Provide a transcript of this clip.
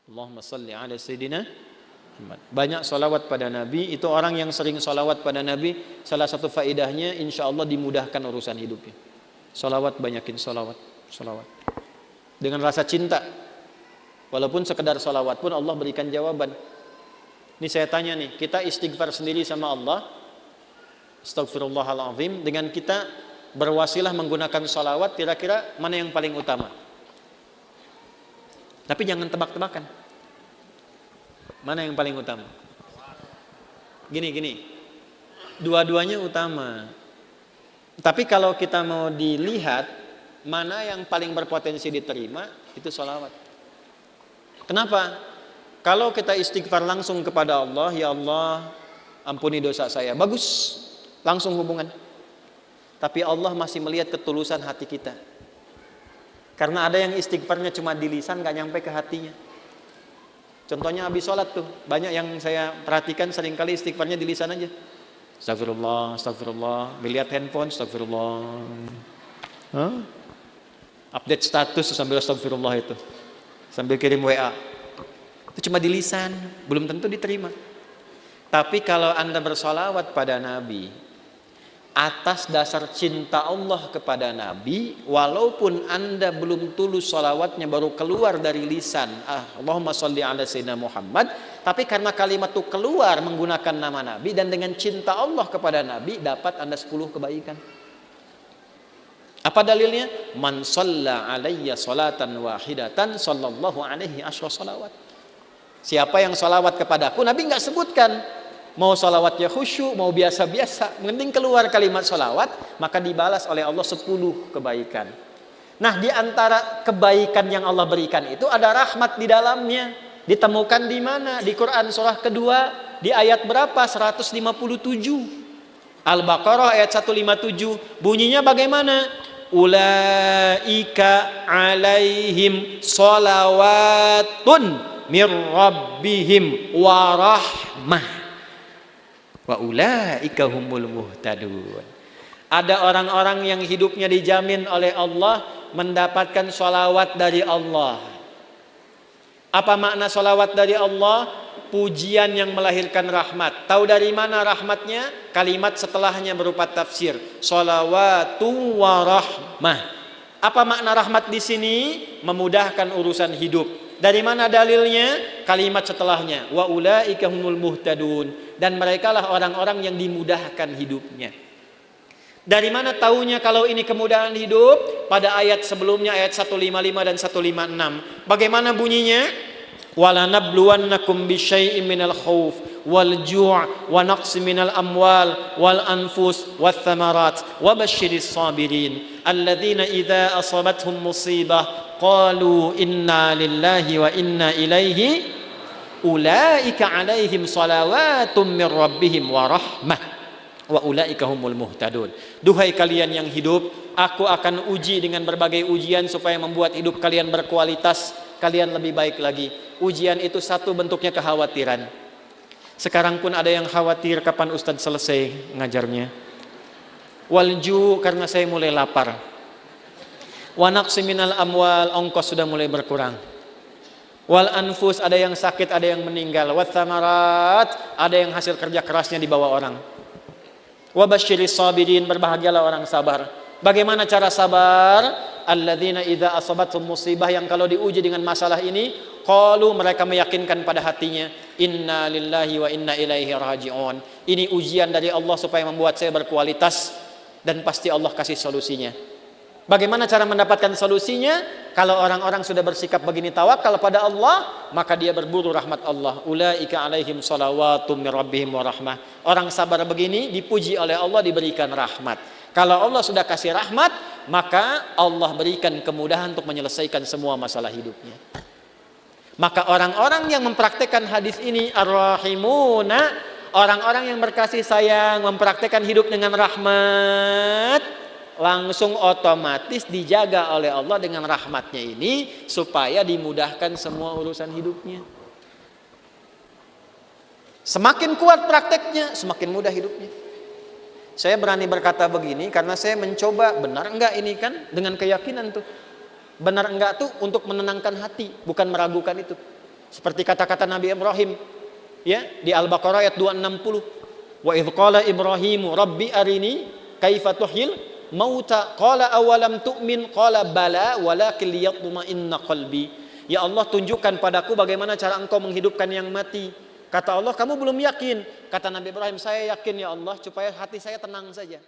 Allahumma salli ala Sayyidina Muhammad. Banyak salawat pada Nabi. Itu orang yang sering salawat pada Nabi, salah satu faedahnya insya Allah dimudahkan urusan hidupnya. Salawat, banyakin salawat. Dengan rasa cinta. Walaupun sekedar salawat pun Allah berikan jawaban. Ini saya tanya nih, kita istighfar sendiri sama Allah, Astaghfirullahaladzim, dengan kita berwasilah menggunakan salawat, kira-kira mana yang paling utama? Tapi jangan tebak-tebakan. Mana yang paling utama? Gini. Dua-duanya utama. Tapi kalau kita mau dilihat mana yang paling berpotensi diterima, itu salawat. Kenapa? Kalau kita istighfar langsung kepada Allah, ya Allah, ampuni dosa saya. Bagus, langsung hubungan. Tapi Allah masih melihat ketulusan hati kita. Karena ada yang istighfarnya cuma di lisan, gak nyampe ke hatinya. Contohnya habis sholat tuh, banyak yang saya perhatikan seringkali istighfarnya di lisan aja. Astagfirullah, melihat handphone, astagfirullah. Update status sambil astagfirullah itu. Sambil kirim WA. Itu cuma di lisan, belum tentu diterima. Tapi kalau Anda bersolawat pada Nabi atas dasar cinta Allah kepada Nabi, walaupun Anda belum tulus solawatnya, baru keluar dari lisan, Allahumma sholli ala Sayyidina Muhammad, tapi karena kalimat itu keluar menggunakan nama Nabi dan dengan cinta Allah kepada Nabi, dapat Anda 10 kebaikan. Apa dalilnya? Man shalla alayya salatan wahidatan sallallahu alaihi asyra salawat. Siapa yang salawat kepadaku, Nabi nggak sebutkan mau salawatnya khusyuk, mau biasa-biasa, mending keluar kalimat salawat, maka dibalas oleh Allah 10 kebaikan. Nah, di antara kebaikan yang Allah berikan itu ada rahmat di dalamnya. Ditemukan di mana? Di Quran surah kedua, di ayat berapa? 157. Al-Baqarah ayat 157. Bunyinya bagaimana? Ulaika alaihim salawatun mir rabbihim wa rahmah wa ulaika humul muhtadun. Ada orang-orang yang hidupnya dijamin oleh Allah mendapatkan sholawat dari Allah. Apa makna sholawat dari Allah? Pujian yang melahirkan rahmat. Tahu dari mana rahmatnya? Kalimat setelahnya berupa tafsir. Sholawatu wa rahmah. Apa makna rahmat di sini? Memudahkan urusan hidup. Dari mana dalilnya? Kalimat setelahnya. Wa ulaika humul muhtadun. Dan merekalah orang-orang yang dimudahkan hidupnya. Dari mana taunya kalau ini kemudahan hidup? Pada ayat sebelumnya, ayat 155 dan 156. Bagaimana bunyinya? وَلَنَبْلُوَنَّكُمْ بِشَيْءٍ مِنَ الْخَوْفِ وَالْجُوعِ وَنَقْصٍ مِنَ الْأَمْوَالِ وَالْأَنْفُسِ وَالثَّمَرَاتِ وَبَشِّرِ الصَّابِرِينَ الَّذِينَ إِذَا أَصَابَتْهُمْ مُصِيبَةٌ قَالُوا إِنَّا لِلَّهِ وَإِنَّا إِلَيْهِ أُولَئِكَ عَلَيْهِمْ صَلَوَاتٌ مِّن رَّبِّهِمْ وَرَحْمَةٌ وَأُولَئِكَ هُمُ الْمُهْتَدُونَ. Duhai kalian yang hidup, aku akan uji dengan berbagai ujian supaya membuat hidup kalian berkualitas, kalian lebih baik lagi. Ujian itu satu bentuknya kekhawatiran. Sekarang pun ada yang khawatir kapan Ustadz selesai ngajarnya. Walju, karena saya mulai lapar. Wa naqsi minal amwal, ongkos sudah mulai berkurang. Wal anfus, ada yang sakit, ada yang meninggal. Wat thamarat, ada yang hasil kerja kerasnya dibawa orang. Wa basyiris sabirin, berbahagialah orang sabar. Bagaimana cara sabar? Alladzina idza asabathum musibah, yang kalau diuji dengan masalah ini, qalu, mereka meyakinkan pada hatinya, inna lillahi wa inna ilaihi raji'un. Ini ujian dari Allah supaya membuat saya berkualitas dan pasti Allah kasih solusinya. Bagaimana cara mendapatkan solusinya? Kalau orang-orang sudah bersikap begini tawakal pada Allah, maka dia berburu rahmat Allah. Ulaika alaihim salawatum mir rabbihim wa rahmah. Orang sabar begini dipuji oleh Allah, diberikan rahmat. Kalau Allah sudah kasih rahmat, maka Allah berikan kemudahan untuk menyelesaikan semua masalah hidupnya. Maka orang-orang yang mempraktekkan hadis ini ar-rahimuna, orang-orang yang berkasih sayang, mempraktekkan hidup dengan rahmat, langsung otomatis dijaga oleh Allah dengan rahmatnya ini supaya dimudahkan semua urusan hidupnya. Semakin kuat prakteknya, semakin mudah hidupnya. Saya berani berkata begini karena saya mencoba, benar enggak ini kan, dengan keyakinan tuh. Benar enggak tuh untuk menenangkan hati, bukan meragukan itu. Seperti kata-kata Nabi Ibrahim ya di Al-Baqarah ayat 260. Wa idz qala Ibrahimu rabbi arini kaifa tuhyil mauta qala awalam tu'min qala bala walakin liyatma'inna qalbi. Ya Allah, tunjukkan padaku bagaimana cara engkau menghidupkan yang mati. Kata Allah, kamu belum yakin. Kata Nabi Ibrahim, saya yakin ya Allah, supaya hati saya tenang saja.